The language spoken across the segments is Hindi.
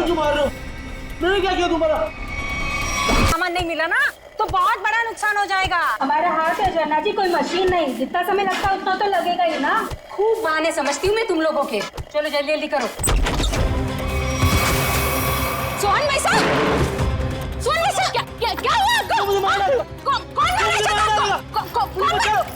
क्यों मार रहे हो? मैंने क्या किया तुम्हारा? सामान नहीं मिला ना तो बहुत बड़ा नुकसान हो जाएगा। हमारा हाथ है जन्ना जी, कोई मशीन नहीं। जितना समय लगता है उतना तो लगेगा ही ना। खूब बहाने समझती हूँ मैं तुम लोगों के। चलो जल्दी जल्दी करो। सोहन भाई साहब, सोहन भाई साहब, क्या हुआ आपको? मुझे मार रहे हो? कौन मार रहा है? कौन मार रहा है?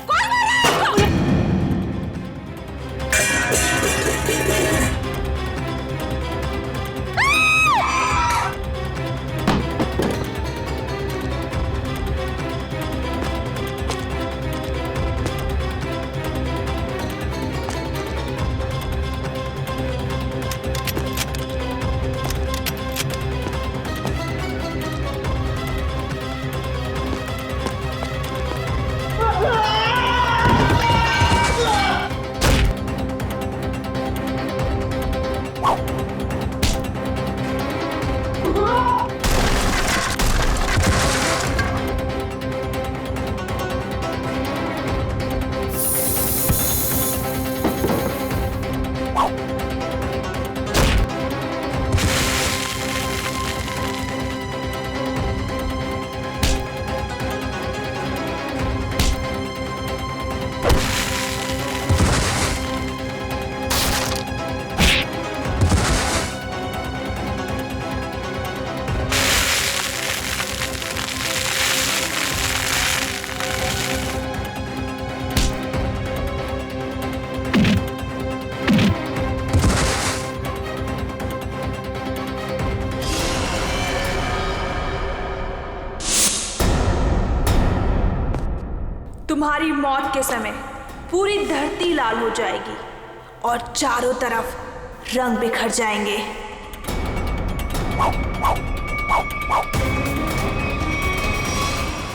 तुम्हारी मौत के समय पूरी धरती लाल हो जाएगी और चारों तरफ रंग बिखर जाएंगे।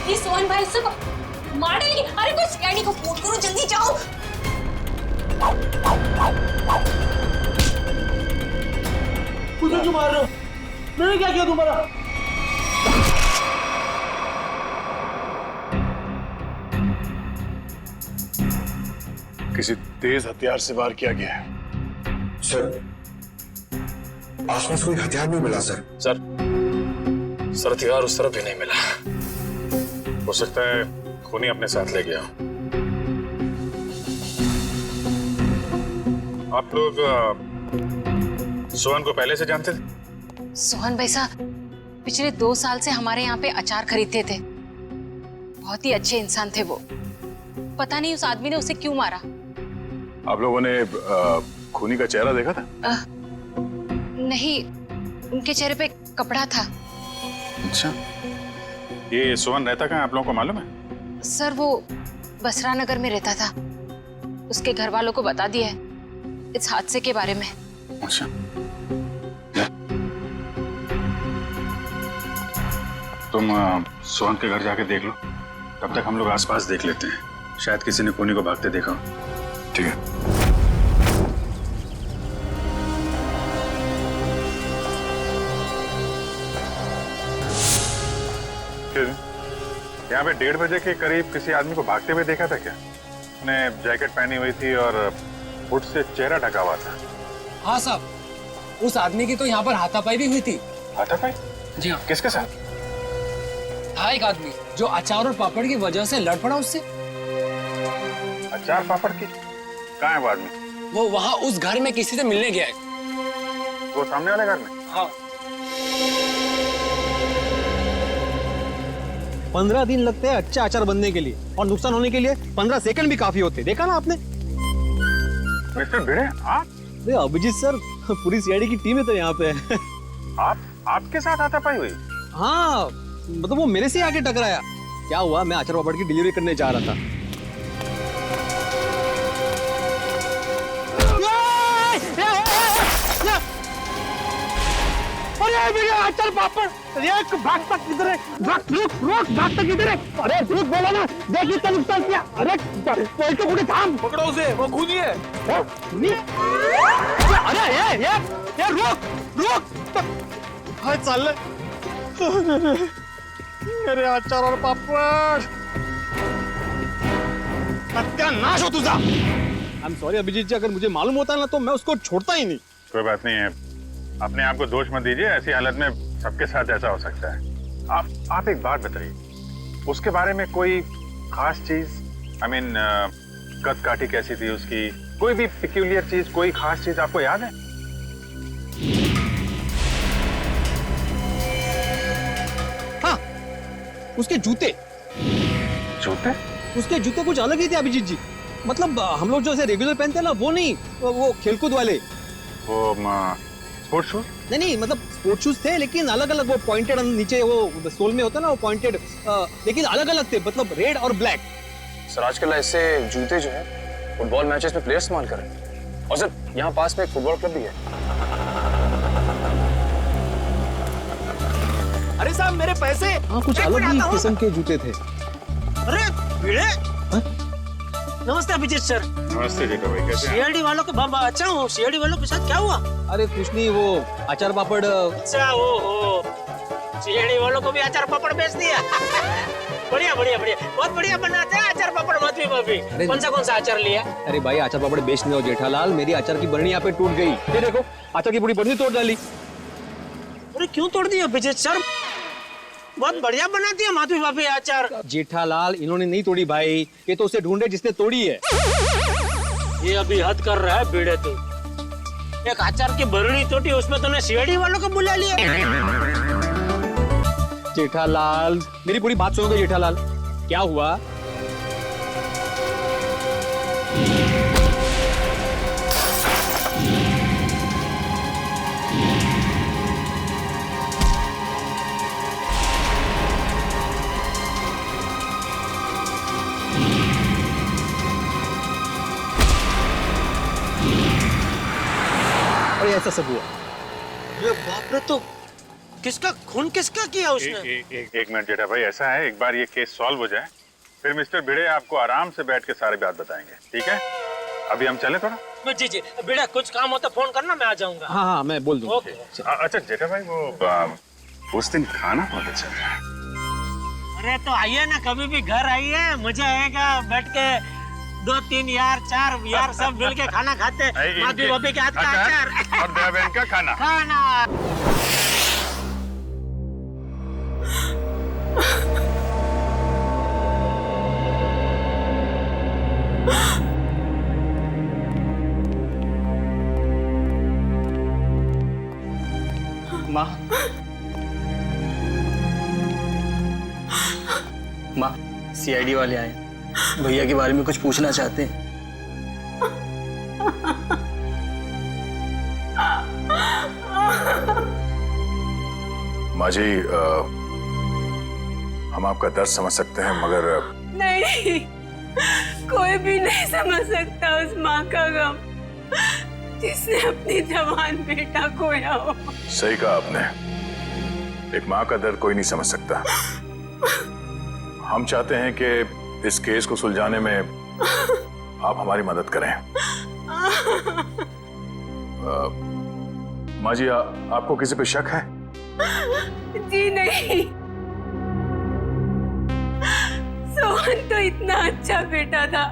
ये सोहन भाई उसको मार डालेगी। अरे कोई सीआईडी को फोन करो, जल्दी जाओ। मुझे क्यों मार रहे हो? मैंने क्या किया तुम्हारा? किसी तेज हथियार से वार किया गया है। सर, आसपास कोई हथियार नहीं मिला सर। सर हथियार उस तरफ भी नहीं मिला। हो सकता है खूनी अपने साथ ले गया। आप लोग सोहन को पहले से जानते थे? सोहन भाई साहब पिछले 2 साल से हमारे यहाँ पे अचार खरीदते थे। बहुत ही अच्छे इंसान थे वो। पता नहीं उस आदमी ने उसे क्यों मारा। आप लोगों ने खूनी का चेहरा देखा था? नहीं, उनके चेहरे पे कपड़ा था। अच्छा, ये सोहन रहता कहाँ, आप लोगों को मालूम है? सर वो बसरा नगर में रहता था। उसके घर वालों को बता दिया है इस हादसे के बारे में। अच्छा, तुम सोहन के घर जाके देख लो। तब तक हम लोग आसपास देख लेते हैं, शायद किसी ने खूनी को भागते देखा हो। ठीक है। यहाँ पे 1:30 बजे के करीब किसी आदमी को भागते हुए देखा था क्या? उसने जैकेट पहनी हुई थी और हुड से चेहरा ढका हुआ था। हाँ साहब, उस आदमी की तो यहाँ पर हाथापाई भी हुई थी। हाथापाई? जी हाँ। किसके साथ? था एक आदमी जो अचार और पापड़ की वजह से लड़ पड़ा उससे। अचार पापड़ की? कहाँ है वो आदमी? वो वहाँ उस घर में किसी से मिलने गया है। वो सामने वाले घर में? हाँ। 15 दिन लगते हैं अच्छा अचार बनने के लिए और नुकसान होने के लिए 15 सेकंड भी काफी होते। देखा ना आपने? मिस्टर भिड़े, आप? अभिजीत सर, पूरी सीआईडी की टीम है तो यहाँ पे। आपके साथ हाथापाई हुई? हाँ, मतलब वो मेरे से आके टकराया। क्या हुआ, मैं अचार पापड़ की डिलीवरी करने जा रहा था। अरे अचार पापड़, भागता किधर है? रुक, भागता किधर है? अरे रुक, बोला ना, देखिए क्या नुकसान किया। अरे कोई तो पूरे थाम, पकड़ो उसे, वो खूनी है। खूनी? अरे ये रुक। हाय चल, मेरे अचार और पापड़, सत्यानाश हो तुझा। आई एम सॉरी अभिजीत जी, अगर मुझे मालूम होता ना तो मैं उसको छोड़ता ही नहीं। कोई बात नहीं है, अपने आप को दोष मत दीजिए, ऐसी हालत में सबके साथ ऐसा हो सकता है। आप एक बात बताइए, उसके बारे में कोई खास चीज, आई मीन कद काठी कैसी थी उसकी, कोई भी पिक्यूलियर चीज, कोई खास चीज आपको याद है? हाँ, उसके जूते जूते? उसके जूते कुछ अलग ही थे अभिजीत जी। मतलब हम लोग जो ऐसे रेगुलर पहनते हैं ना, वो नहीं, वो खेलकूद वाले। वो स्पोर्ट्स शूज? नहीं, मतलब स्पोर्ट्स शूज थे लेकिन अलग अलग, वो पॉइंटेड नीचे वो सोल में होता है ना, वो पॉइंटेड, लेकिन अलग अलग थे, मतलब रेड और ब्लैक। सर आजकल ऐसे जूते जो है फुटबॉल मैचेस में प्लेयर्स इस्तेमाल कर रहे हैं। और सर यहाँ पास में एक फुटबॉल क्लब भी है। अरे साहब मेरे पैसे। हाँ, कुछ अलग ही किस्म के जूते थे। अरे भिड़े। नमस्ते अभिजीत सर। नमस्ते जेठा भाई, कैसे हैं? सीआईडी वालों के अच्छा हूँ। सीआईडी वालों के साथ क्या हुआ? अरे कुछ नहीं, वो अचार पापड़। अच्छा हो सीआईडी वालों को भी अचार पापड़ बेच दिया। बढ़िया बढ़िया बढ़िया, बहुत बढ़िया बनाते हैं अचार पापड़ मधुई भाभी। कौन सा अचार लिया? अरे भाई, अचार पापड़ बेच नहीं हो जेठालाल, मेरी अचार की बरनी यहाँ पे टूट गई। ये देखो, अचार की पूरी बरनी तोड़ डाली। अरे क्यों तोड़ दिया अभिजीत सर? बहुत बढ़िया बनाती है माधवी भाभी अचार। जेठालाल, इन्होंने नहीं तोड़ी भाई, ये तो उसे ढूंढे जिसने तोड़ी है। ये अभी हद कर रहा है भिड़े तू। एक अचार की बरनी तोड़ी, उसमें तूने सीआईडी वालों को बुला लिया। जेठालाल, मेरी पूरी बात सुनोगे जेठालाल? क्या हुआ? ऐसा सब हुआ। ये बाप रे, तो किसका खून किसका किया उसने? एक मिनट जेठा भाई, ऐसा है, एक बार ये केस सॉल्व हो जाए, फिर मिस्टर भिड़े आपको आराम से बैठ के सारी बात बताएंगे, ठीक है? अभी हम चले थोड़ा। जी भिड़े, कुछ काम हो तो फोन करना, मैं आ जाऊंगा। हाँ, मैं बोल दूंगा। अच्छा जेठा भाई, वो उस दिन खाना बहुत अच्छा था। अरे तो आइए ना, कभी भी घर आइए, मजा आएगा। बैठ के 2-3 यार 4 यार सब मिल के खाना खाते, माधवी भाभी के हाथ का अचार और दया बहन का खाना। माँ, सीआईडी वाले आए, भैया के बारे में कुछ पूछना चाहते हैं। माँ जी, हम आपका दर्द समझ सकते हैं, मगर नहीं, कोई भी नहीं समझ सकता उस माँ का गम जिसने अपनी जवान बेटा खोया हो। सही कहा आपने, एक माँ का दर्द कोई नहीं समझ सकता। हम चाहते हैं कि इस केस को सुलझाने में आप हमारी मदद करें। माँ जी, आपको किसी पे शक है? जी नहीं, सोहन तो इतना अच्छा बेटा था,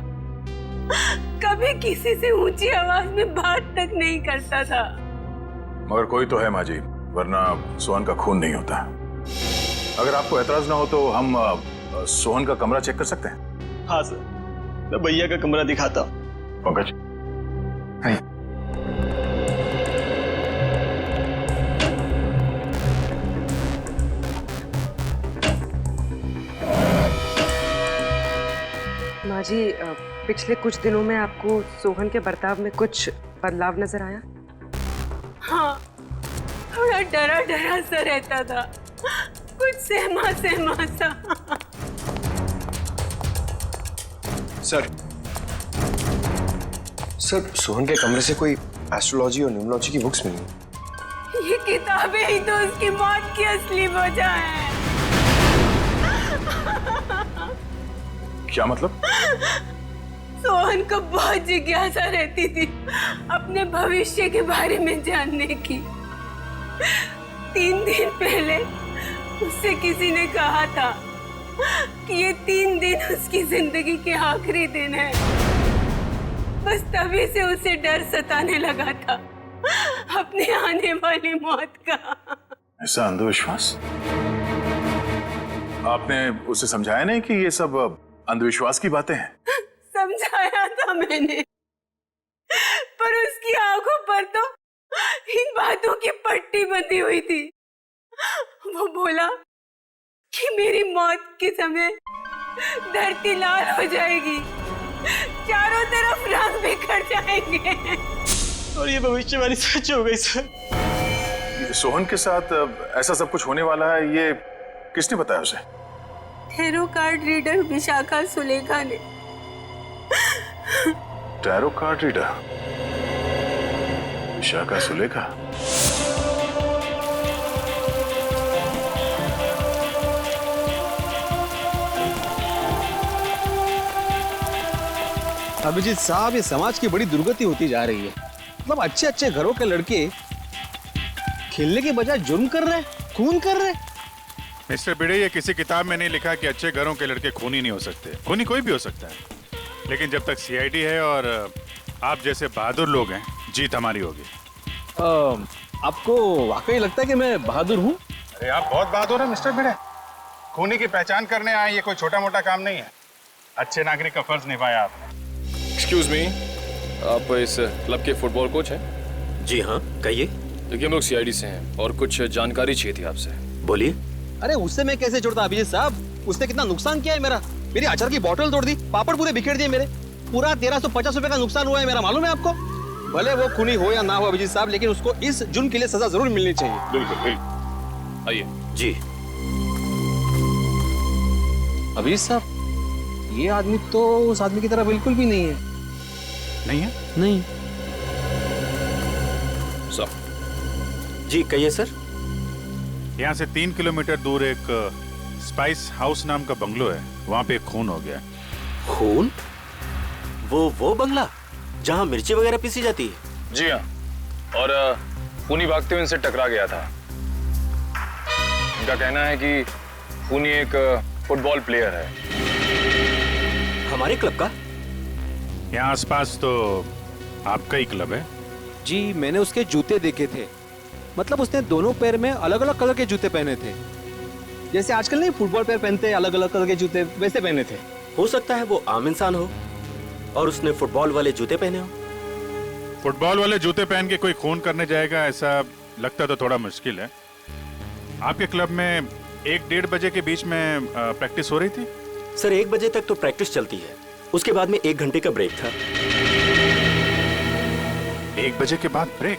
कभी किसी से ऊंची आवाज में बात तक नहीं करता था। मगर कोई तो है माँ जी, वरना सोहन का खून नहीं होता। अगर आपको एतराज ना हो तो हम सोहन का कमरा चेक कर सकते हैं? हाँ सर, मैं भैया का कमरा दिखाता हूँ। पंकज, माँ जी, पिछले कुछ दिनों में आपको सोहन के बर्ताव में कुछ बदलाव नजर आया? हाँ, थोड़ा डरा डरा सा रहता था, कुछ सहमा सहमा सा। सर, सोहन के कमरे से कोई एस्ट्रोलॉजी और न्यूमरोलॉजी की बुक्स मिली। ये किताबें ही तो उसकी मौत की असली वजह है। क्या मतलब? सोहन को बहुत जिज्ञासा रहती थी अपने भविष्य के बारे में जानने की। 3 दिन पहले उससे किसी ने कहा था कि ये 3 दिन उसकी जिंदगी के आखिरी दिन है। बस तभी से उसे डर सताने लगा था। अपने आने वाली मौत का। ऐसा अंधविश्वास? आपने उसे समझाया नहीं कि ये सब अंधविश्वास की बातें हैं? समझाया था मैंने, पर उसकी आंखों पर तो इन बातों की पट्टी बंधी हुई थी। वो बोला कि मेरी मौत के समय धरती लाल हो जाएगी, चारों तरफ रंग बिखर जाएंगे। और ये भविष्यवाणी सच हो गई सर। सोहन के साथ ऐसा सब कुछ होने वाला है, ये किसने बताया उसे? Tarot card reader Vishakha Sulekha ने। Tarot card reader Vishakha Sulekha? Abhijeet साहब, ये समाज की बड़ी दुर्गति होती जा रही है। मतलब अच्छे अच्छे घरों के लड़के खेलने के बजाय जुर्म कर रहे हैं, खून कर रहे हैं। मिस्टर भिड़े, ये किसी किताब में नहीं लिखा कि अच्छे घरों के लड़के खूनी नहीं हो सकते। खूनी कोई भी हो सकता है, लेकिन जब तक सीआईडी है और आप जैसे बहादुर लोग हैं, जीत हमारी होगी। आपको वाकई लगता है कि मैं बहादुर हूँ? अरे आप बहुत बहादुर हैं मिस्टर भिड़े। खूनी की पहचान करने आए, ये कोई छोटा मोटा काम नहीं है। अच्छे नागरिक का फर्ज निभाया आपने। एक्सक्यूज मी, आप इस क्लब के फुटबॉल कोच हैं? जी हाँ, कहिए। देखिए, हम लोग सीआईडी से हैं और कुछ जानकारी चाहिए थी आपसे। बोलिए। अरे उससे मैं कैसे छोड़ता अभिजीत साहब? उसने कितना नुकसान किया है मेरा। मेरी अचार की बोतल तोड़ दी, पापड़ पूरे बिखेर दिए मेरे। पूरा 1350 रुपए का नुकसान हुआ है मेरा, मालूम है आपको? भले वो खूनी हो या ना हो अभिजीत साहब, लेकिन उसको इस जुर्म के लिए सजा जरूर मिलनी चाहिए। बिल्कुल बिल्कुल, आइए। जी। अभिजीत साहब, ये आदमी तो उस आदमी की तरह बिल्कुल भी नहीं है। नहीं है? नहीं। सर। जी कहिए सर। यहाँ से 3 किलोमीटर दूर एक स्पाइस हाउस नाम का बंगलो है, वहाँ पे एक खून हो गया। खून? वो बंगला जहाँ मिर्ची वगैरह पीसी जाती है? जी हाँ, और खूनी भागते हुए इनसे टकरा गया था। इनका कहना है कि खूनी एक फुटबॉल प्लेयर है। हमारे क्लब का? यहाँ आसपास तो आपका ही क्लब है। जी, मैंने उसके जूते देखे थे। मतलब उसने दोनों पैर में अलग अलग कलर के जूते पहने थे, जैसे आजकल नहीं फुटबॉल पैर पहनते अलग अलग कलर के जूते, वैसे पहने थे। हो सकता है वो आम इंसान हो और उसने फुटबॉल वाले जूते पहने हो। फुटबॉल वाले जूते पहन के कोई खून करने जाएगा, ऐसा लगता तो थोड़ा मुश्किल है। आपके क्लब में 1-1:30 बजे के बीच में प्रैक्टिस हो रही थी? सर 1 बजे तक तो प्रैक्टिस चलती है, उसके बाद में 1 घंटे का ब्रेक था। 1 बजे के बाद ब्रेक?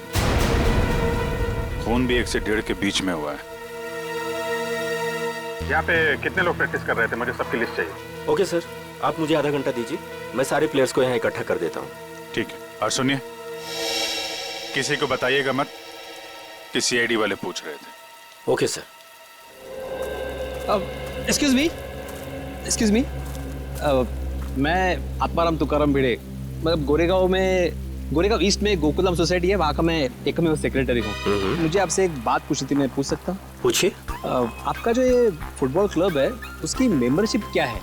खून भी 1 से 1:30 के बीच में हुआ है। यहाँ पे कितने लोग प्रैक्टिस कर रहे थे? मुझे सबकी लिस्ट चाहिए। ओके सर, आप मुझे आधा घंटा दीजिए, मैं सारे प्लेयर्स को यहाँ इकट्ठा कर देता हूँ। ठीक है, और सुनिए, किसी को बताइएगा मत कि सीआईडी वाले पूछ रहे थे। Okay sir. एक्सक्यूज मी, मैं आत्माराम तुकाराम भिड़े, मतलब गोरेगांव ईस्ट में गोकुलम सोसाइटी है, वहाँ का मैं एकमेव सेक्रेटरी हूँ। मुझे आपसे एक बात पूछनी थी, मैं पूछ सकता हूँ? पूछिए। आपका जो ये फुटबॉल क्लब है, उसकी मेंबरशिप क्या है?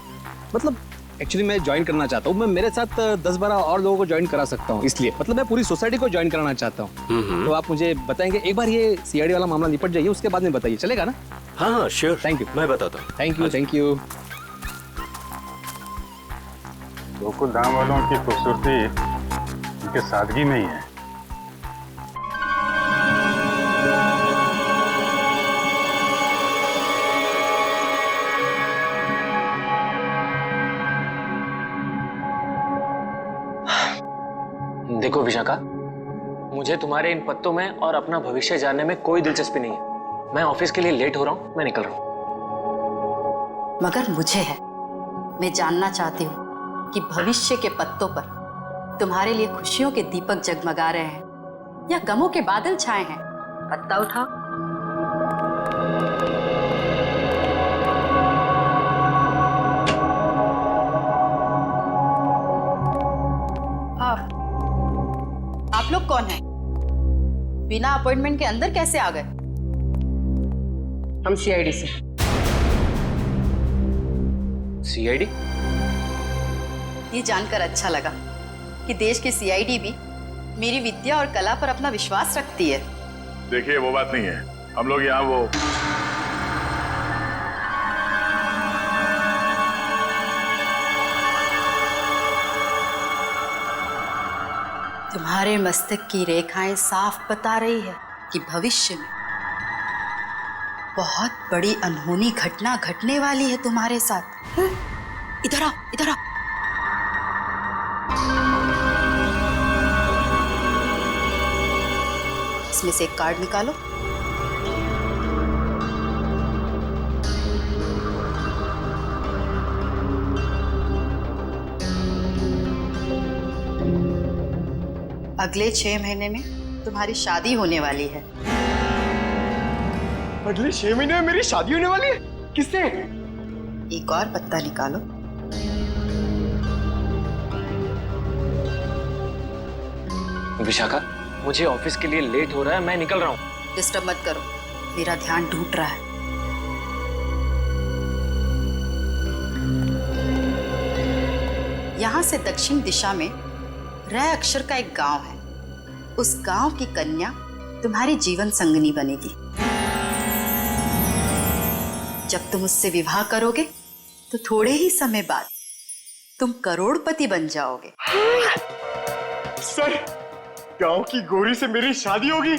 मतलब एक्चुअली मैं ज्वाइन करना चाहता हूँ। मैं मेरे साथ 10-12 और लोगों को ज्वाइन करा सकता हूँ, इसलिए मतलब मैं पूरी सोसाइटी को ज्वाइन कराना चाहता हूँ। तो आप मुझे बताएंगे, एक बार ये सीआईडी वाला मामला निपट जाइए, उसके बाद में बताइए, चलेगा ना? हाँ श्योर। Thank you. मैं बताता हूँ। Thank you. गोकुल धाम वालों की खूबसूरती उनके सादगी में ही है। देखो विशाखा, मुझे तुम्हारे इन पत्तों में और अपना भविष्य जानने में कोई दिलचस्पी नहीं है। मैं ऑफिस के लिए लेट हो रहा हूँ, मैं निकल रहा हूँ। मगर मुझे है, मैं जानना चाहती हूँ कि भविष्य के पत्तों पर तुम्हारे लिए खुशियों के दीपक जगमगा रहे हैं या गमों के बादल छाए हैं। पत्ता उठाओ। आप लोग कौन हैं? बिना अपॉइंटमेंट के अंदर कैसे आ गए? हम सीआईडी से। सीआईडी? ये जानकर अच्छा लगा कि देश के सीआईडी भी मेरी विद्या और कला पर अपना विश्वास रखती है। देखिए वो बात नहीं है, हम लोग यहाँ वो तुम्हारे मस्तक की रेखाएं साफ बता रही है कि भविष्य में बहुत बड़ी अनहोनी घटना घटने वाली है तुम्हारे साथ। इधर आओ, इधर आओ। इसमें से एक कार्ड निकालो। अगले 6 महीने में तुम्हारी शादी होने वाली है। अगले 6 महीने में मेरी शादी होने वाली है? किससे? एक और पत्ता निकालो। विशाखा, मुझे ऑफिस के लिए लेट हो रहा है, मैं निकल रहा हूँ। डिस्टर्ब मत करो, मेरा ध्यान टूट रहा है। यहां से दक्षिण दिशा में र अक्षर का एक गांव है। उस गांव की कन्या तुम्हारी जीवन संगनी बनेगी। जब तुम उससे विवाह करोगे तो थोड़े ही समय बाद तुम करोड़पति बन जाओगे। सर, गांव की गोरी से मेरी शादी होगी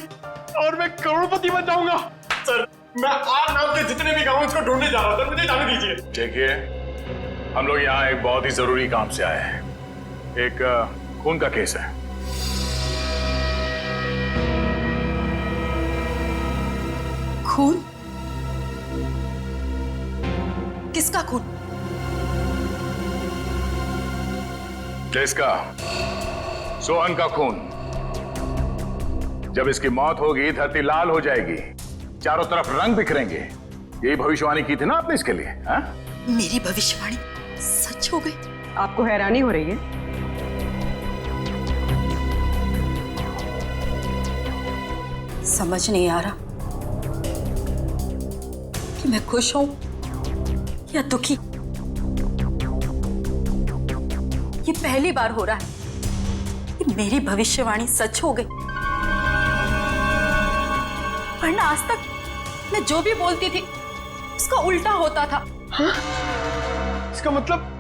और मैं करोड़पति बन जाऊंगा। सर, मैं आप नाम के जितने भी गांव इसको ढूंढने जा रहा था, मुझे जाने दीजिए। देखिए, हम लोग यहाँ एक बहुत ही जरूरी काम से आए हैं। एक खून का केस है। खून? किसका खून? किसका? सोहन का खून। जब इसकी मौत होगी धरती लाल हो जाएगी, चारों तरफ रंग बिखरेंगे। यही भविष्यवाणी की थी ना आपने इसके लिए? हा? मेरी भविष्यवाणी सच हो गई? आपको हैरानी हो रही है? समझ नहीं आ रहा कि मैं खुश हूं या दुखी। ये पहली बार हो रहा है कि मेरी भविष्यवाणी सच हो गई। वरना आज तक मैं जो भी बोलती थी उसका उल्टा होता था। हाँ? इसका मतलब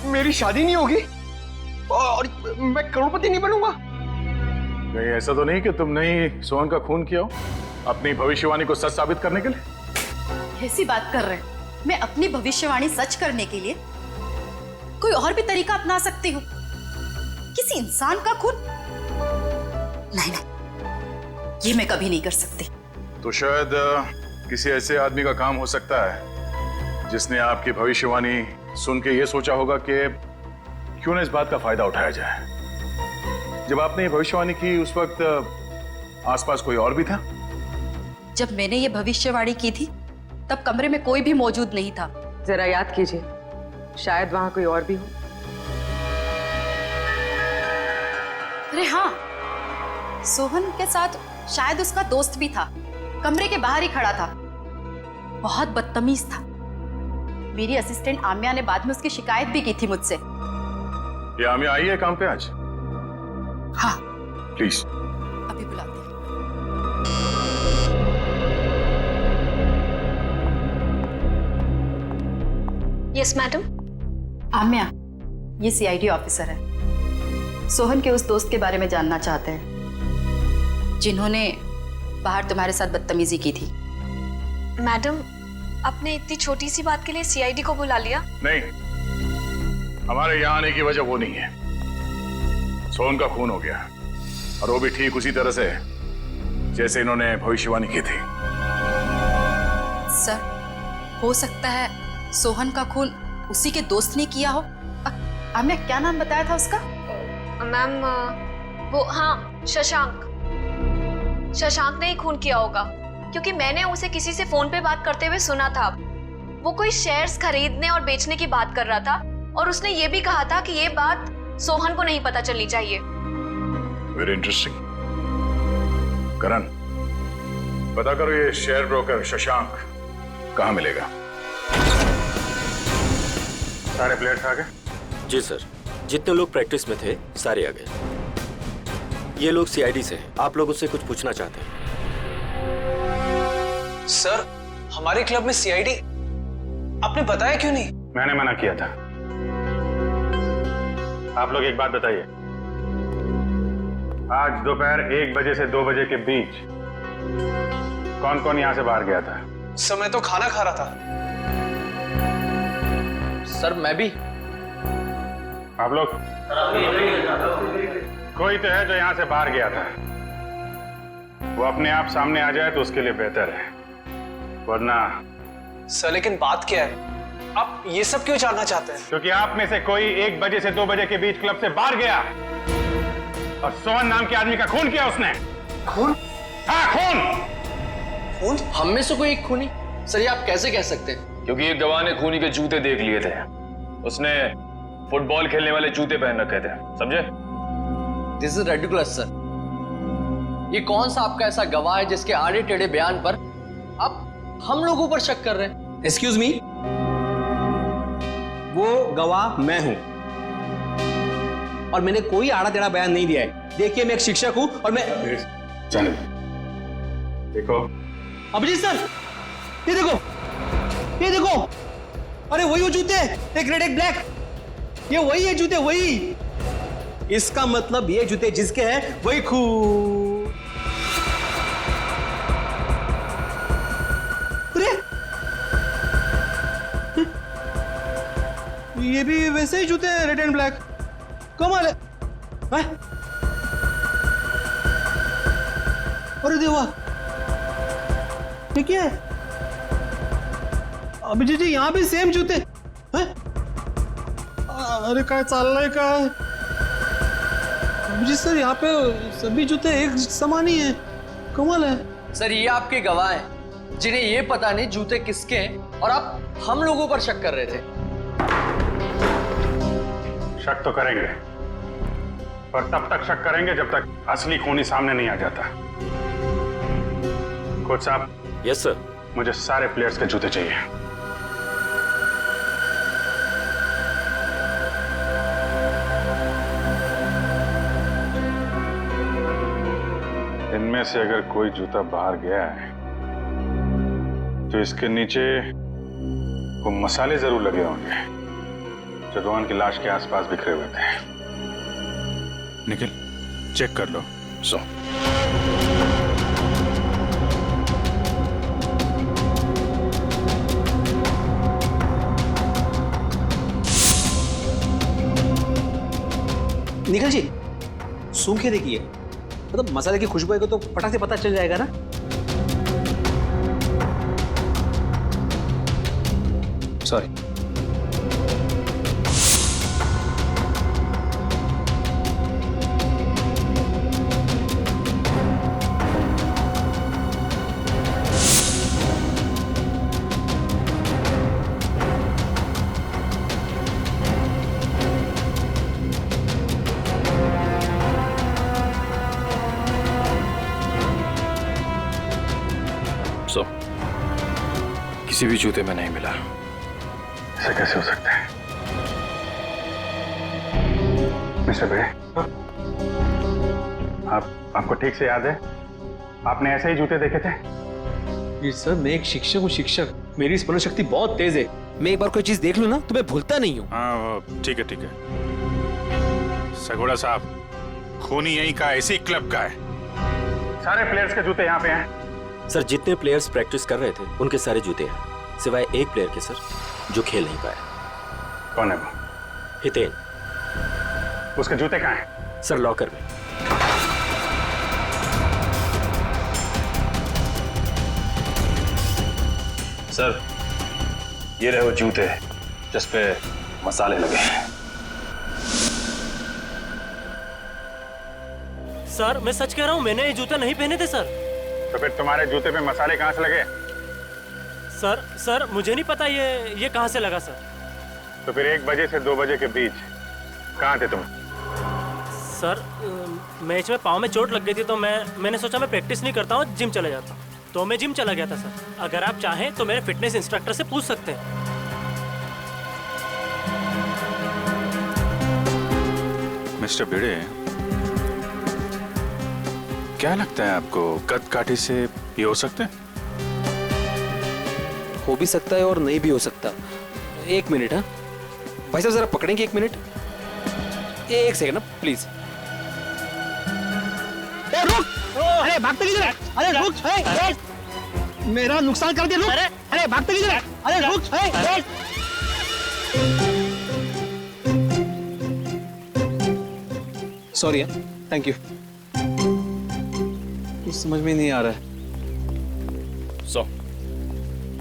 मेरी शादी नहीं होगी और मैं करोड़पति नहीं बनूंगा? नहीं, ऐसा तो नहीं कि तुमने ही सोहन का खून किया हो अपनी भविष्यवाणी को सच साबित करने के लिए? ऐसी बात कर रहे हैं। मैं अपनी भविष्यवाणी सच करने के लिए कोई और भी तरीका अपना सकती हूँ। किसी इंसान का खून? नहीं नहीं, ये मैं कभी नहीं कर सकती। तो शायद किसी ऐसे आदमी का काम हो सकता है जिसने आपकी भविष्यवाणी सुन के ये सोचा होगा कि क्यों ना इस बात का फायदा उठाया जाए। जब आपने ये भविष्यवाणी की उस वक्त आसपास कोई और भी था? जब मैंने ये भविष्यवाणी की थी तब कमरे में कोई भी मौजूद नहीं था। जरा याद कीजिए, शायद वहां कोई और भी हो। अरे हाँ, सोहन के साथ शायद उसका दोस्त भी था। कमरे के बाहर ही खड़ा था, बहुत बदतमीज था। मेरी असिस्टेंट आम्या ने बाद में उसकी शिकायत भी की थी मुझसे। ये आम्या आई है काम पे आज? हाँ। प्लीज। अभी बुलाते हैं। Yes madam. आम्या, ये सीआईडी ऑफिसर है। सोहन के उस दोस्त के बारे में जानना चाहते हैं जिन्होंने बाहर तुम्हारे साथ बदतमीजी की थी। मैडम, आपने इतनी छोटी सी बात के लिए सीआईडी को बुला लिया? नहीं, हमारे यहाँ आने की वजह वो नहीं है। सोहन का खून हो गया और वो भी ठीक उसी तरह से जैसे इन्होंने भविष्यवाणी की थी। सर, हो सकता है सोहन का खून उसी के दोस्त ने किया हो। आम्या, क्या नाम बताया था उसका? मैम, वो हाँ, शशांक। शशांक ने ही खून किया होगा क्योंकि मैंने उसे किसी से फोन पे बात करते हुए सुना था। वो कोई शेयर्स खरीदने और बेचने की बात कर रहा था और उसने ये भी कहा था कि ये बात सोहन को नहीं पता चलनी चाहिए। Very interesting. करण, पता करो ये शेयर ब्रोकर शशांक कहाँ मिलेगा। सारे प्लेयर्स आ गए? जी सर, जितने लोग प्रैक्टिस में थे सारे आ गए। ये लोग सीआईडी से हैं। आप लोग उससे कुछ पूछना चाहते हैं? सर, हमारे क्लब में सीआईडी? आपने बताया क्यों नहीं? मैंने मना किया था। आप लोग एक बात बताइए, आज दोपहर 1 बजे से 2 बजे के बीच कौन कौन यहां से बाहर गया था? सर, मैं तो खाना खा रहा था। सर, मैं भी। आप लोग? कोई तो है जो यहां से बाहर गया था। वो अपने आप सामने आ जाए तो उसके लिए बेहतर है, वरना। सर, लेकिन बात क्या है? आप ये सब क्यों जानना चाहते हैं? क्योंकि आप में से कोई 1 बजे से 2 बजे के बीच क्लब से बाहर गया और सोहन नाम के आदमी का खून किया उसने। खून? हाँ, खून। खून? हम में से कोई एक खूनी? सर, ये आप कैसे कह सकते हैं? क्योंकि एक गवाह ने खूनी के जूते देख लिए थे। उसने फुटबॉल खेलने वाले जूते पहन रखे थे, समझे? This is ridiculous sir. ये कौन सा आपका ऐसा गवाह है जिसके आड़े टेढ़े बयान पर आप हम लोगों पर शक कर रहे हैं? एक्सक्यूज मी, वो गवाह मैं हूं और मैंने कोई आड़ा टेढ़ा बयान नहीं दिया है। देखिए, मैं एक शिक्षक हूं और मैं जाने देखो अभिजीत सर, ये देखो, ये देखो, अरे वही वो जूते, एक रेड एक ब्लैक, ये वही है जूते, वही। इसका मतलब ये जूते जिसके हैं वही खून। अरे ये भी वैसे ही जूते हैं, रेड एंड ब्लैक। कमाल है। अरे देवा, ये क्या है? अभिजीत जी, यहाँ भी सेम जूते हैं? अरे काय चाललंय काय? अभिजीत सर, यहाँ पे सभी जूते एक समान ही हैं। कमाल है। सर, ये आपके गवाह हैं जिन्हें ये पता नहीं जूते किसके हैं और आप हम लोगों पर शक कर रहे थे। शक तो करेंगे, पर तब तक शक करेंगे जब तक असली खूनी सामने नहीं आ जाता। कोच साहब। Yes sir. मुझे सारे प्लेयर्स के जूते चाहिए। इनमें से अगर कोई जूता बाहर गया है तो इसके नीचे वो मसाले जरूर लगे होंगे जो रोहन की लाश के आसपास बिखरे हुए थे। निखिल, चेक कर लो। सो निखिल जी, सूंघ के देखिए, मतलब मसाले की खुशबू आएगी तो फटाक से पता चल जाएगा ना। सॉरी। किसी भी जूते में नहीं मिला। ऐसा कैसे हो सकता है? मिस्टर भिड़े, आपको ठीक से याद है आपने ऐसे ही जूते देखे थे? जी सर, मैं एक शिक्षक हूँ, शिक्षक। मेरी स्मरण शक्ति बहुत तेज है। मैं एक बार कोई चीज देख लूं ना तो मैं भूलता नहीं हूँ। हाँ, ठीक है ठीक है। सगोड़ा साहब, खूनी यहीं का, इसी क्लब का है। सारे प्लेयर्स के जूते यहाँ पे हैं। सर, जितने प्लेयर्स प्रैक्टिस कर रहे थे उनके सारे जूते हैं, सिवाय एक प्लेयर के सर जो खेल नहीं पाया। कौन है वो? हितेन। उसके जूते कहाँ हैं? सर, लॉकर में। सर, ये रहे वो जूते जिस पे मसाले लगे हैं। सर, मैं सच कह रहा हूँ, मैंने ये जूते नहीं पहने थे सर। तो फिर तुम्हारे जूते पे मसाले कहाँ से लगे? सर मुझे नहीं पता ये कहाँ से लगा सर। तो फिर 1 बजे से 2 बजे के बीच कहाँ थे तुम? सर, मैच में पाँव में चोट लग गई थी तो मैंने सोचा मैं प्रैक्टिस नहीं करता हूँ, जिम चला जाता हूँ, तो मैं जिम चला गया था सर। अगर आप चाहें तो मेरे फिटनेस इंस्ट्रक्टर से पूछ सकते हैं। मिस्टर भिड़े, क्या लगता है आपको, कद काठी से ये हो सकता है? हो भी सकता है और नहीं भी हो सकता। एक मिनट, हाँ भाई साहब जरा पकड़ेंगे, एक मिनट, एक सेकंड ना प्लीज। रुक! अरे भागते किधर है? अरे रुक! मेरा नुकसान कर दिया, रुक! अरे भागते किधर है? अरे रुक! Sorry, thank you. कुछ समझ में नहीं आ रहा है। सो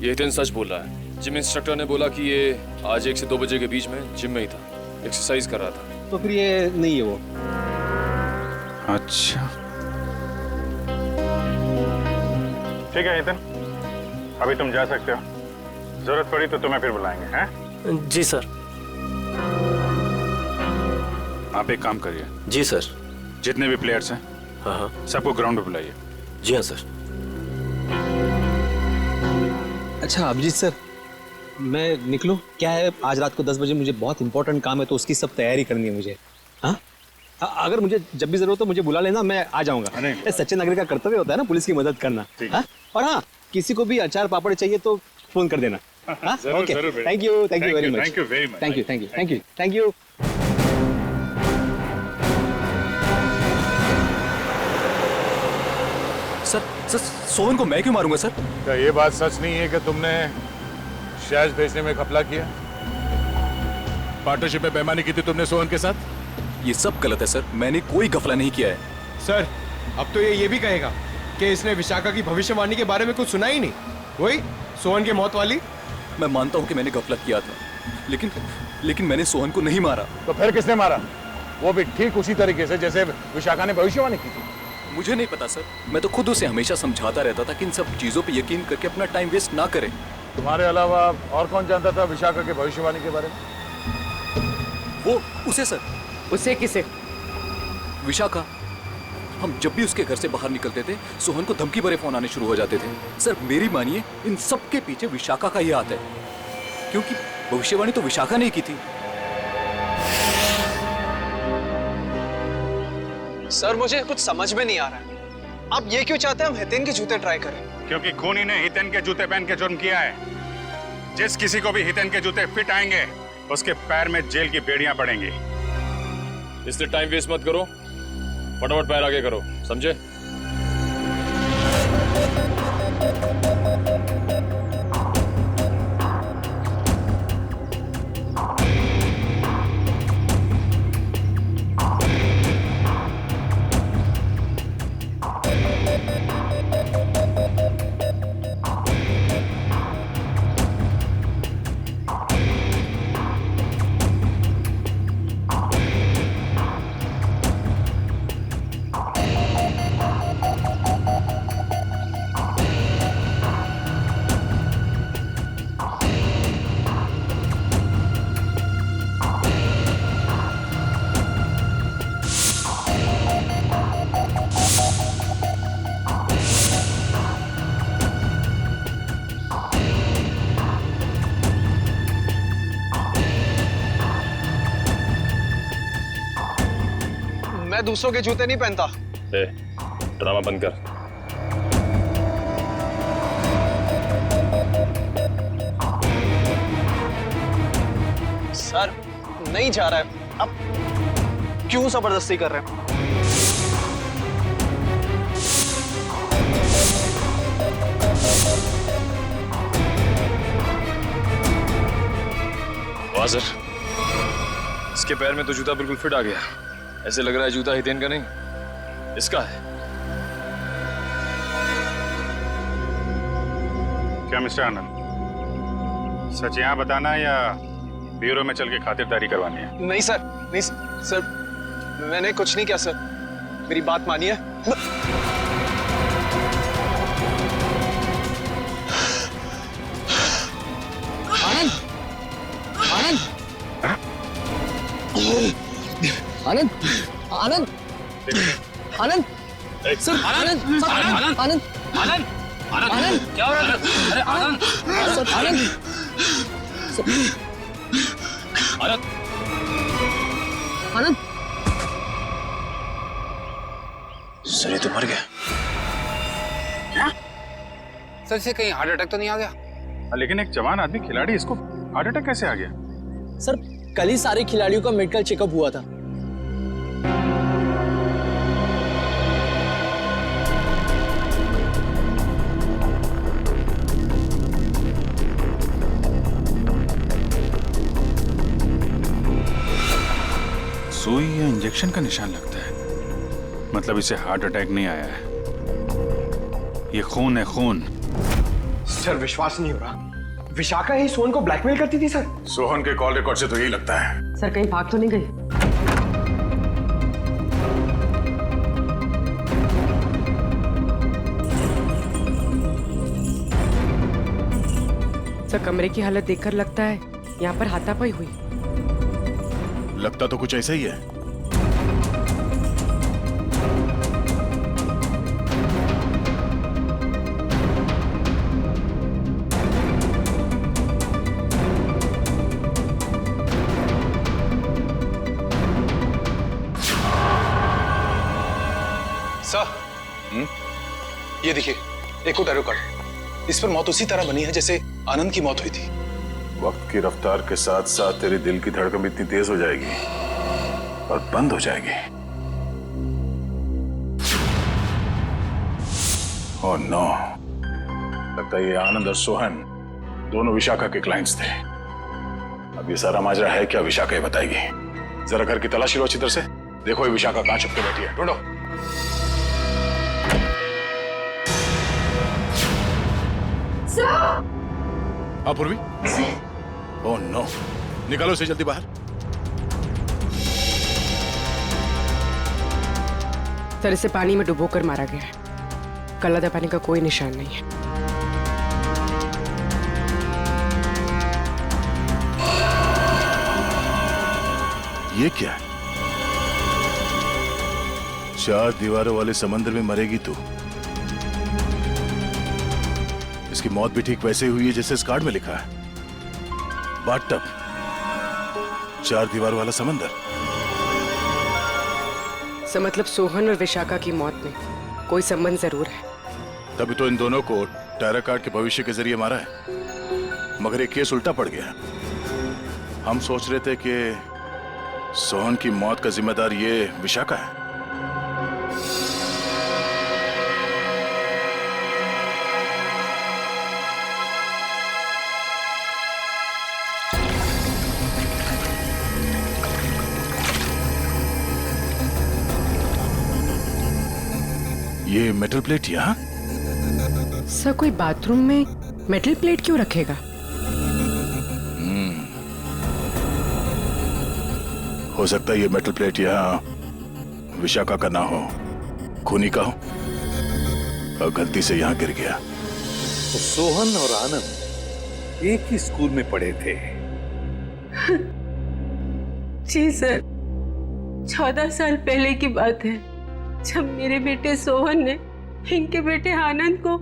ये हितेन सच बोल रहा है। जिम इंस्ट्रक्टर ने बोला कि ये आज 1 से 2 बजे के बीच में जिम में ही था, एक्सरसाइज कर रहा था। तो फिर ये नहीं है वो। अच्छा ठीक है हितेन, अभी तुम जा सकते हो। जरूरत पड़ी तो तुम्हें फिर बुलाएंगे, हैं? जी सर। आप एक काम करिए। जी सर। जितने भी प्लेयर्स हैं, हाँ, सबको ग्राउंड पे बुलाइए। जी हाँ सर। अच्छा अभिजीत सर, मैं निकलूं? क्या है, आज रात को 10 बजे मुझे बहुत इंपॉर्टेंट काम है, तो उसकी सब तैयारी करनी है मुझे। हाँ, अगर मुझे जब भी जरूरत हो मुझे बुला लेना, मैं आ जाऊंगा। ये सच्चे नागरिक का कर्तव्य होता है ना, पुलिस की मदद करना। हाँ? और हाँ, किसी को भी अचार पापड़ चाहिए तो फोन कर देना। Okay, thank you very much. Thank you very much. Thank you. Sir Sohan को मैं क्यों मारूंगा सर? क्या ये बात सच नहीं है कि तुमने शहज भेजने में घपला किया? पार्टनरशिप में बेईमानी की थी तुमने सोहन के साथ? ये सब गलत है सर, मैंने कोई घपला नहीं किया है। सर अब तो ये भी कहेगा कि इसने विशाखा की भविष्यवाणी के बारे में कुछ सुना ही नहीं, वही सोहन की मौत वाली। मैं मानता हूँ कि मैंने घपला किया था, लेकिन मैंने सोहन को नहीं मारा। तो फिर किसने मारा? वो भी ठीक उसी तरीके से जैसे विशाखा ने भविष्यवाणी की थी। मुझे नहीं पता सर, मैं तो खुद उसे हमेशा समझाता रहता था कि इन सब चीजों पे यकीन करके अपना टाइम वेस्ट ना करें। तुम्हारे अलावा और कौन जानता था विशाखा के भविष्यवाणी के बारे में? वो उसे सर। उसे किसे? विशाखा। हम जब भी उसके घर से बाहर निकलते थे, सोहन को धमकी भरे फोन आने शुरू हो जाते थे। सर मेरी मानिए, इन सब के पीछे विशाखा का ही हाथ है, क्योंकि भविष्यवाणी तो विशाखा ने की थी। सर मुझे कुछ समझ में नहीं आ रहा है, आप ये क्यों चाहते हैं हम हितेन के जूते ट्राई करें? क्योंकि खूनी ने हितेन के जूते पहन के जुर्म किया है। जिस किसी को भी हितेन के जूते फिट आएंगे, उसके पैर में जेल की बेड़ियां पड़ेंगी। इसलिए टाइम वेस्ट मत करो, फटाफट पैर आगे करो, समझे? मैं दूसरों के जूते नहीं पहनता। ड्रामा बंद कर। सर नहीं जा रहा है, अब क्यों जबरदस्ती कर रहे हैं? वाह सर, इसके पैर में तो जूता बिल्कुल फिट आ गया। ऐसे लग रहा है जूता हितेन का नहीं, इसका है। क्या मिस्टर आनंद, सच यहाँ बताना है या ब्यूरो में चल के खातिरदारी करवानी है? नहीं सर, नहीं सर, मैंने कुछ नहीं किया सर, मेरी बात मानिए। आनंद, आनंद, आनंद, आनंद, आनंद, सर, आनंद, आनंद, आनंद, आनंद, आनंद, क्या हो रहा है? अरे आनंद, सर, आनंद, आनंद, सर ये तो मर गया। क्या? सर इसे कहीं हार्ट अटैक तो नहीं आ गया? लेकिन एक जवान आदमी खिलाड़ी, इसको हार्ट अटैक कैसे आ गया? सर कल ही सारे खिलाड़ियों का मेडिकल चेकअप हुआ था। सुई या इंजेक्शन का निशान लगता है, मतलब इसे हार्ट अटैक नहीं आया है, ये खून है, खून। सर विश्वास नहीं हो रहा, विशाखा ही सोहन को ब्लैकमेल करती थी सर। सोहन के कॉल रिकॉर्ड से तो यही लगता है। सर कहीं भाग तो नहीं गई? सर कमरे की हालत देखकर लगता है यहाँ पर हाथापाई हुई। लगता तो कुछ ऐसा ही है। सर, ये देखिए एक और टैरो कार्ड। इस पर मौत उसी तरह बनी है जैसे आनंद की मौत हुई थी। वक्त की रफ्तार के साथ साथ तेरे दिल की धड़कन भी इतनी तेज हो जाएगी और बंद हो जाएगी। ओह नो, लगता है ये आनंद और सोहन दोनों विशाखा के क्लाइंट्स थे। अब ये सारा माजरा है क्या, विशाखा ही बताएगी। जरा घर की तलाशी लो अच्छी तरह से, देखो ये विशाखा कहां छुप के बैठी है, ढूंढो। पूर्वी। ओह नो, निकालो इसे जल्दी बाहर। सर इसे पानी में डुबोकर मारा गया है, गला दबाने का कोई निशान नहीं है। ये क्या है? 4 दीवारों वाले समंदर में मरेगी तू। इसकी मौत भी ठीक वैसे हुई है जैसे इस कार्ड में लिखा है, बाथटब, 4 दीवार वाला समंदर। सर मतलब सोहन और विशाखा की मौत में कोई संबंध जरूर है। तभी तो इन दोनों को टैरो कार्ड के भविष्य के जरिए मारा है, मगर एक केस उल्टा पड़ गया। हम सोच रहे थे कि सोहन की मौत का जिम्मेदार ये विशाखा है। ये मेटल प्लेट यहाँ? सर कोई बाथरूम में मेटल प्लेट क्यों रखेगा? हो सकता है ये मेटल प्लेट यहाँ विशाखा का ना हो, खूनी का हो और गलती से यहाँ गिर गया। तो सोहन और आनंद एक ही स्कूल में पढ़े थे। जी सर, 14 साल पहले की बात है, जब मेरे बेटे सोहन ने इनके बेटे आनंद को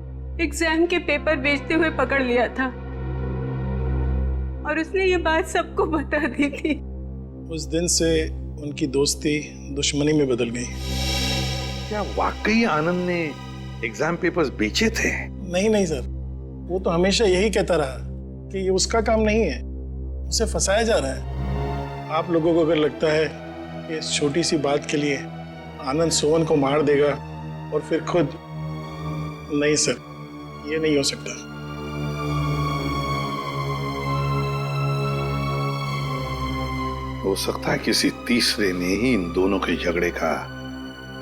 एग्जाम के पेपर बेचते हुए पकड़ लिया था और उसने ये बात सबको बता दी थी। उस दिन से उनकी दोस्ती दुश्मनी में बदल गई। क्या वाकई आनंद ने एग्जाम पेपर्स बेचे थे? नहीं सर, वो तो हमेशा यही कहता रहा कि ये उसका काम नहीं है, उसे फंसाया जा रहा है। आप लोगों को अगर लगता है कि इस छोटी सी बात के लिए आनंद सोहन को मार देगा और फिर खुद, नहीं सर, ये नहीं हो सकता। हो सकता है किसी तीसरे ने ही इन दोनों के झगड़े का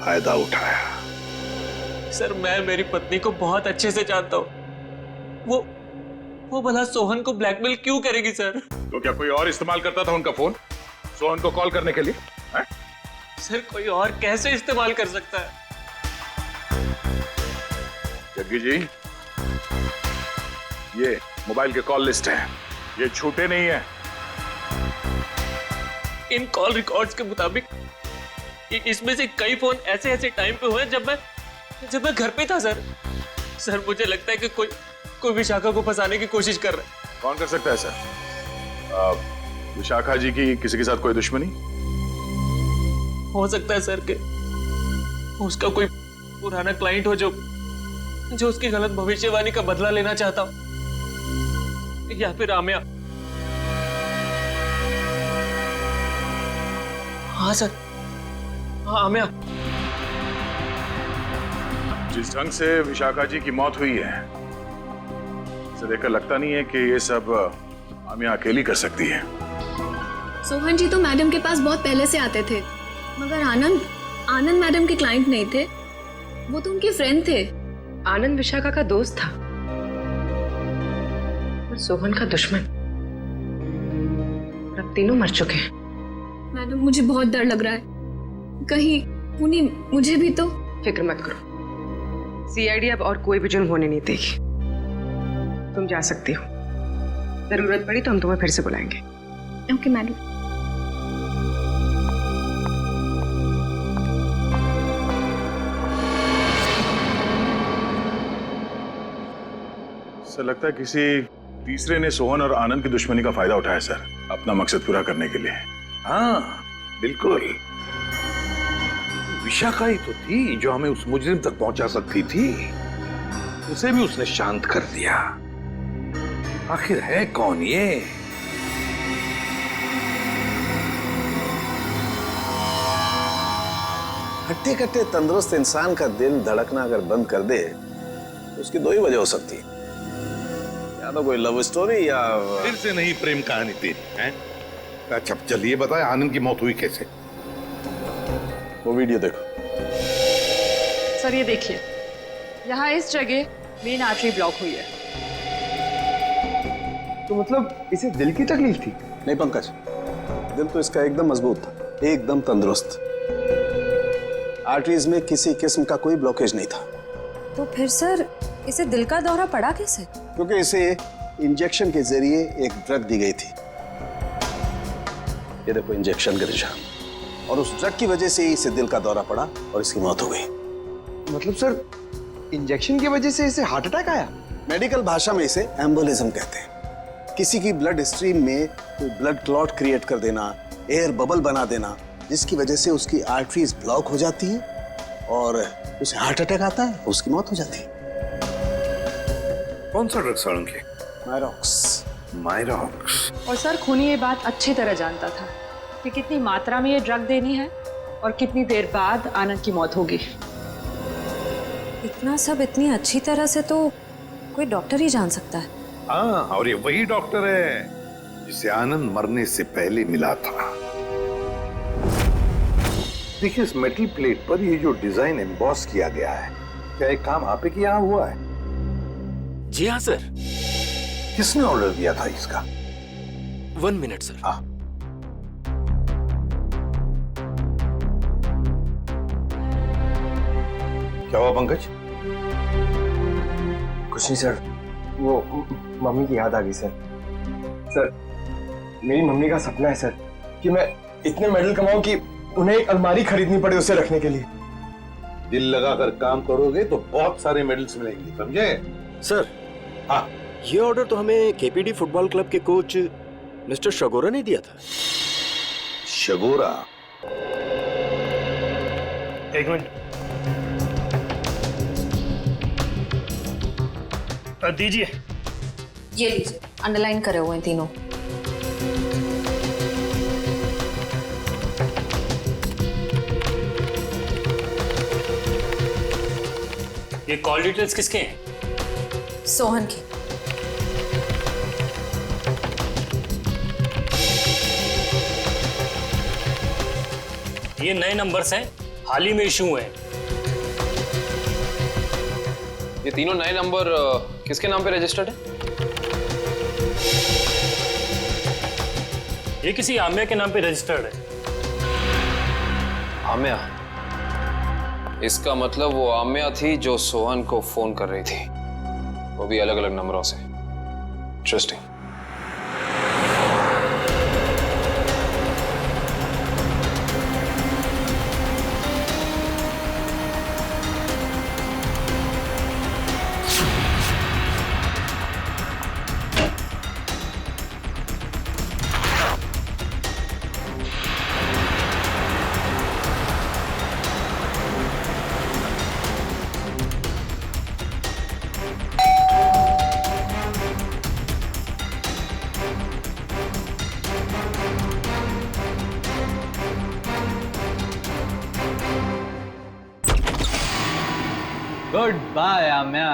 फायदा उठाया। सर मैं मेरी पत्नी को बहुत अच्छे से जानता हूँ। वो भला सोहन को ब्लैकमेल क्यों करेगी सर? तो क्या कोई और इस्तेमाल करता था उनका फोन सोहन को कॉल करने के लिए? है? सर कोई और कैसे इस्तेमाल कर सकता है? जग्गी जी, ये मोबाइल के कॉल लिस्ट है, ये झूठे नहीं है। इन कॉल रिकॉर्ड्स के मुताबिक इसमें से कई फोन ऐसे टाइम पे हुए जब मैं घर पे था सर। सर मुझे लगता है कि कोई विशाखा को फंसाने की कोशिश कर रहा है। कौन कर सकता है सर? विशाखा जी की किसी के साथ कोई दुश्मनी? हो सकता है सर कि उसका कोई पुराना क्लाइंट हो जो उसकी गलत भविष्यवाणी का बदला लेना चाहता हो, या फिर आमिया। हाँ सर, हाँ आमिया। जिस ढंग से विशाखा जी की मौत हुई है, इसे देखकर लगता नहीं है कि ये सब आमिया अकेली कर सकती है। सोहन जी तो मैडम के पास बहुत पहले से आते थे, मगर आनंद मैडम के क्लाइंट नहीं थे, वो तो उनके फ्रेंड थे। आनंद विशाखा का दोस्त था और सोहन का दुश्मन। अब तीनों मर चुके हैं। मैडम मुझे बहुत डर लग रहा है, कहीं पुनी मुझे भी तो। फिक्र मत करो, सीआईडी अब और कोई भी जुर्म होने नहीं देगी। तुम जा सकती हो, जरूरत पड़ी तो हम तुम्हें फिर से बुलाएंगे। Okay madam. सर लगता है किसी तीसरे ने सोहन और आनंद की दुश्मनी का फायदा उठाया सर, अपना मकसद पूरा करने के लिए। हाँ बिल्कुल, विशाखा ही तो थी जो हमें उस मुजरिम तक पहुंचा सकती थी, उसे भी उसने शांत कर दिया। आखिर है कौन ये? हट्टे कट्टे तंदुरुस्त इंसान का दिल धड़कना अगर बंद कर दे तो उसकी दो ही वजह हो सकती है, या तो कोई लव स्टोरी या फिर से नहीं प्रेम कहानी थी हैं? अच्छा चलिए बताए आनंद की मौत हुई कैसे? वो वीडियो देखो। सर ये देखिए, यहाँ इस जगह मेन आर्टरी ब्लॉक हुई है। तो मतलब इसे दिल की तकलीफ थी? नहीं पंकज, दिल तो इसका एकदम मजबूत था, एकदम तंदुरुस्त। आर्टरीज में किसी किस्म का कोई ब्लॉकेज नहीं था। तो फिर सर इसे दिल का दौरा पड़ा कैसे? क्योंकि इसे इंजेक्शन के जरिए एक ड्रग दी गई थी। ये देखो इंजेक्शन का निशान, और उस ड्रग की वजह से ही इसे दिल का दौरा पड़ा और इसकी मौत हो गई। मतलब सर इंजेक्शन की वजह से इसे हार्ट अटैक आया? मेडिकल भाषा में इसे एम्बोलिज्म कहते हैं। किसी की ब्लड स्ट्रीम में कोई ब्लड क्लॉट क्रिएट कर देना, एयर बबल बना देना, जिसकी वजह से उसकी आर्टरीज ब्लॉक हो जाती है और उसे हार्ट अटैक आता है, उसकी मौत हो जाती है। कौन सा ड्रग सारंगी? मायरॉक्स। मायरॉक्स। और सर खूनी ये बात अच्छी तरह जानता था कि कितनी मात्रा में ये ड्रग देनी है और कितनी देर बाद आनंद की मौत होगी। इतना सब इतनी अच्छी तरह से तो कोई डॉक्टर ही जान सकता है। हाँ, और ये वही डॉक्टर है जिसे आनंद मरने से पहले मिला था। देखिए इस मेटल प्लेट पर ये जो डिजाइन एम्बॉस किया गया है, क्या एक काम आप ही के यहाँ हुआ है? जी हाँ सर। किसने ऑर्डर दिया था इसका? 1 मिनट सर। हाँ। क्या हुआ पंकज? कुछ नहीं सर, वो मम्मी की याद आ गई सर। सर मेरी मम्मी का सपना है सर कि मैं इतने मेडल कमाऊं कि उन्हें एक अलमारी खरीदनी पड़े उसे रखने के लिए। दिल लगाकर काम करोगे तो बहुत सारे मेडल्स मिलेंगे, समझे? सर हाँ, ये ऑर्डर तो हमें केपीडी फुटबॉल क्लब के कोच मिस्टर शगोरा ने दिया था। शगोरा? एक मिनट दीजिए। ये लीजिए, अंडरलाइन करे हुए हैं तीनों। ये कॉल डिटेल्स किसके हैं? सोहन की। ये नए नंबर्स हैं, हाल ही में इशू हुए हैं। ये तीनों नए नंबर किसके नाम पे रजिस्टर्ड है? ये किसी आमिया के नाम पे रजिस्टर्ड है। आमिया? इसका मतलब वो आमिया थी जो सोहन को फोन कर रही थी, वो भी अलग अलग नंबरों से। Interesting. Good bye Amya.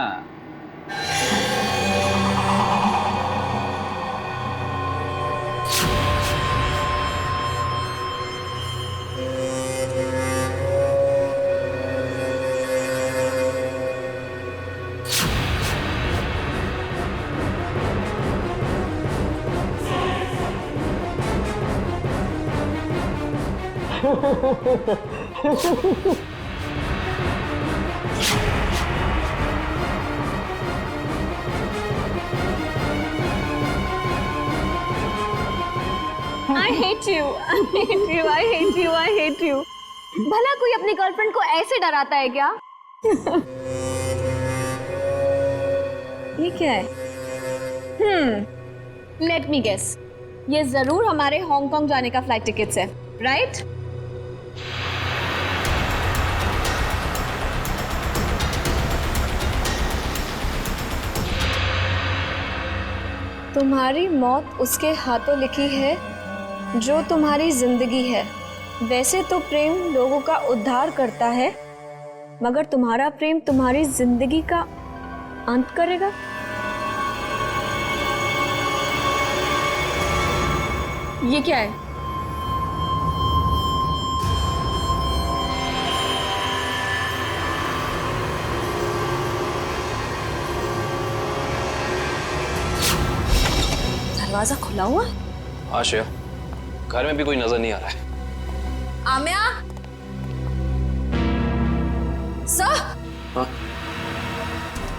I hate you. I hate you. I hate you. I hate you. भला कोई अपनी गर्लफ्रेंड को ऐसे डराता है क्या? ये क्या है? Let me guess. ये जरूर हमारे हांगकांग जाने का फ्लाइट टिकट्स है, राइट? तुम्हारी मौत उसके हाथों लिखी है जो तुम्हारी जिंदगी है। वैसे तो प्रेम लोगों का उद्धार करता है, मगर तुम्हारा प्रेम तुम्हारी जिंदगी का अंत करेगा। ये क्या है? दरवाजा खुला हुआ? हाँ श्रेया, घर में भी कोई नजर नहीं आ रहा है। आम्या? सर? हाँ?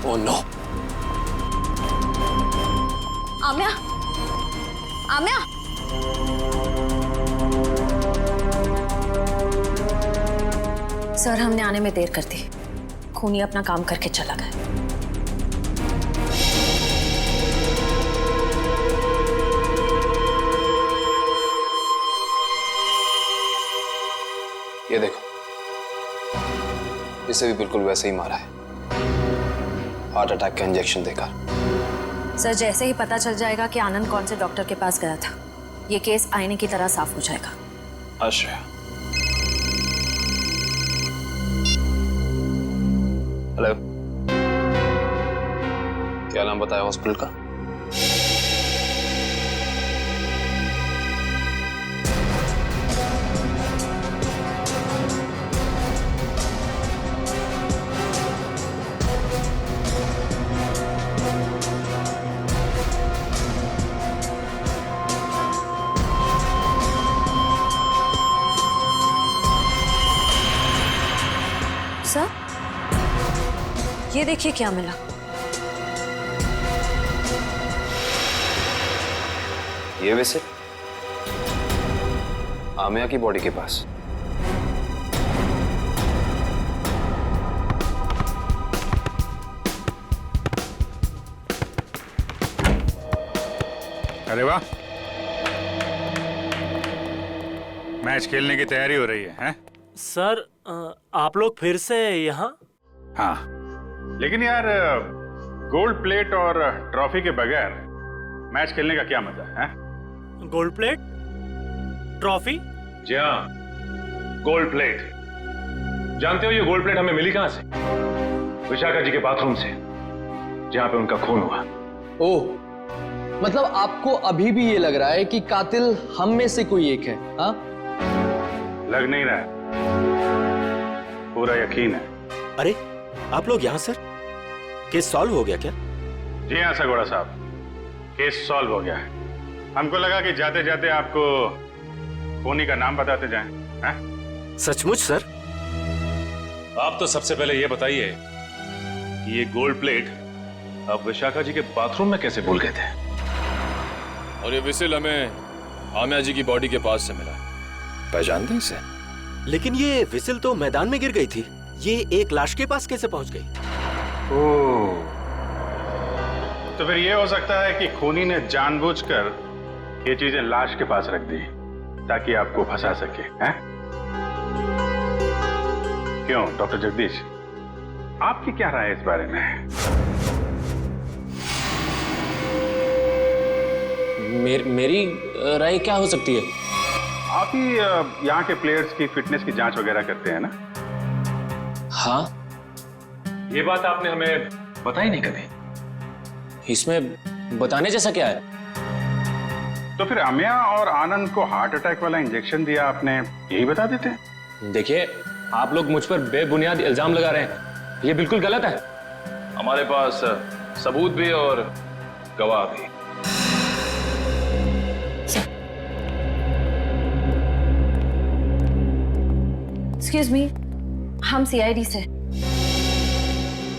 Oh no. आम्या? आम्या? सर, हमने आने में देर कर दी। खूनी अपना काम करके चला गया। ये देखो, इसे भी बिल्कुल वैसे ही मारा है, हार्ट अटैक का इंजेक्शन देकर। सर, जैसे ही पता चल जाएगा कि आनंद कौन से डॉक्टर के पास गया था, ये केस आईने की तरह साफ हो जाएगा। अच्छा। हेलो, क्या नाम बताया हॉस्पिटल का? सर, ये देखिए क्या मिला। ये विसिल आमिया की बॉडी के पास। अरे वाह, मैच खेलने की तैयारी हो रही है, हैं? सर, आप लोग फिर से यहाँ? हाँ, लेकिन यार गोल्ड प्लेट और ट्रॉफी के बगैर मैच खेलने का क्या मजा है? Gold plate, trophy? जी हाँ, गोल्ड प्लेट। जानते हो ये गोल्ड प्लेट हमें मिली कहां से? विशाखा जी के बाथरूम से, जहां पे उनका खून हुआ। ओह, मतलब आपको अभी भी ये लग रहा है कि कातिल हम में से कोई एक है? हाँ, लग नहीं रहा है, पूरा यकीन है। अरे आप लोग यहाँ सर, केस सॉल्व हो गया क्या? जी हाँ सगोड़ा साहब, केस सॉल्व हो गया है। हमको लगा कि जाते जाते आपको खूनी का नाम बताते जाएं, हैं? सचमुच सर? आप तो सबसे पहले ये बताइए कि ये गोल्ड प्लेट आप विशाखा जी के बाथरूम में कैसे भूल गए थे? और ये विसिल हमें आमिया जी की बॉडी के पास से मिला। पहचानते हैं इसे? लेकिन ये विसिल तो मैदान में गिर गई थी, ये एक लाश के पास कैसे पहुंच गई? ओह, तो फिर ये हो सकता है कि खूनी ने जानबूझकर ये चीजें लाश के पास रख दी ताकि आपको फंसा सके, हैं? क्यों डॉक्टर जगदीश, आपकी क्या राय है इस बारे में? मेरी राय क्या हो सकती है? आप ही यहाँ के प्लेयर्स की फिटनेस की जांच वगैरह करते हैं ना? हाँ। ये बात आपने हमें बताई नहीं कभी। इसमें बताने जैसा क्या है? तो फिर अमिया और आनंद को हार्ट अटैक वाला इंजेक्शन दिया आपने, यही बता देते? देखिए, आप लोग मुझ पर बेबुनियाद इल्जाम लगा रहे हैं, ये बिल्कुल गलत है। हमारे पास सबूत भी और गवाह भी। एक्सक्यूज मी, हम सीआईडी से।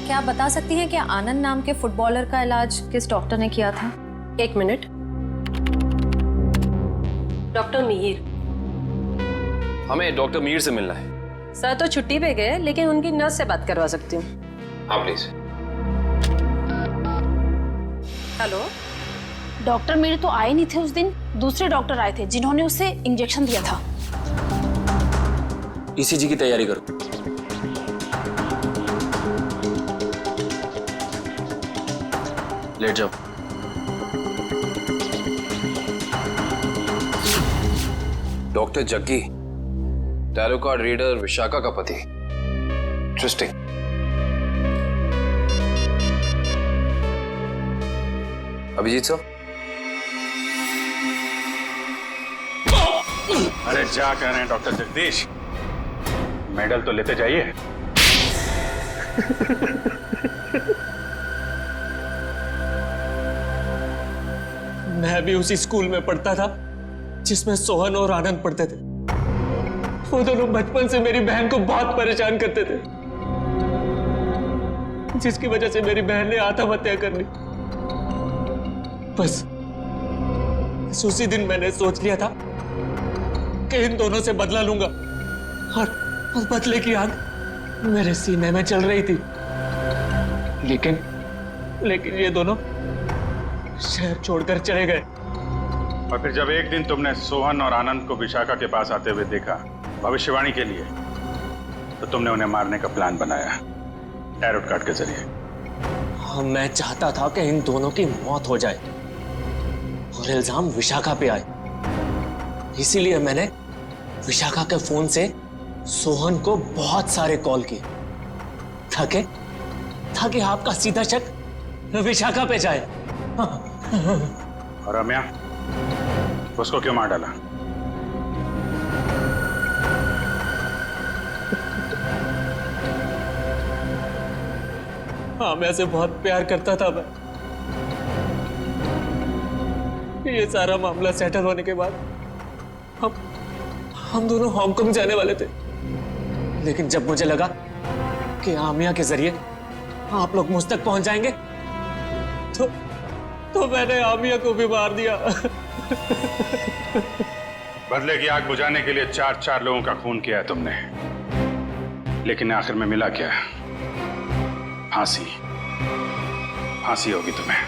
क्या आप बता सकती हैं कि आनंद नाम के फुटबॉलर का इलाज किस डॉक्टर ने किया था? 1 मिनट। डॉक्टर मीर। हमें डॉक्टर मीर से मिलना है। सर तो छुट्टी पे गए, लेकिन उनकी नर्स से बात करवा सकती हूँ। हाँ प्लीज। हेलो। डॉक्टर मेरे तो आए नहीं थे उस दिन, दूसरे डॉक्टर आए थे जिन्होंने उसे इंजेक्शन दिया था। ईसीजी की तैयारी करो। लेट जाओ। Doctor Jaggi, tarot card reader Vishakha का पति। इंटरेस्टिंग। अभिजीत सर। अरे क्या कह रहे हैं डॉक्टर जगदीश, मेडल तो लेते जाइए। मैं भी उसी स्कूल में पढ़ता था जिसमें सोहन और आनंद पढ़ते थे। वो दोनों बचपन से मेरी बहन को बहुत परेशान करते थे, जिसकी वजह से मेरी बहन ने आत्महत्या कर ली। बस उसी दिन मैंने सोच लिया था कि इन दोनों से बदला लूंगा, और उस बदले की आग मेरे सीने में चल रही थी। लेकिन ये दोनों शहर छोड़कर चले गए। और फिर जब एक दिन तुमने सोहन और आनंद को विशाखा के पास आते हुए देखा भविष्यवाणी के लिए, तो तुमने उन्हें मारने का प्लान बनाया टैरो कार्ड के जरिए। मैं चाहता था कि इन दोनों की मौत हो जाए और इल्जाम विशाखा पे आए। इसीलिए मैंने विशाखा के फोन से सोहन को बहुत सारे कॉल किए ताकि आपका सीधा शक विशाखा पे जाए। और रम्या, उसको क्यों मार डाला? हाँ, मैं से बहुत प्यार करता था मैं। ये सारा मामला सेटल होने के बाद हम दोनों हांगकांग जाने वाले थे, लेकिन जब मुझे लगा कि आमिया के जरिए आप लोग मुझ तक पहुंच जाएंगे, तो मैंने आमिया को भी मार दिया। बदले की आग बुझाने के लिए 4 लोगों का खून किया तुमने, लेकिन आखिर में मिला क्या? फांसी होगी तुम्हें।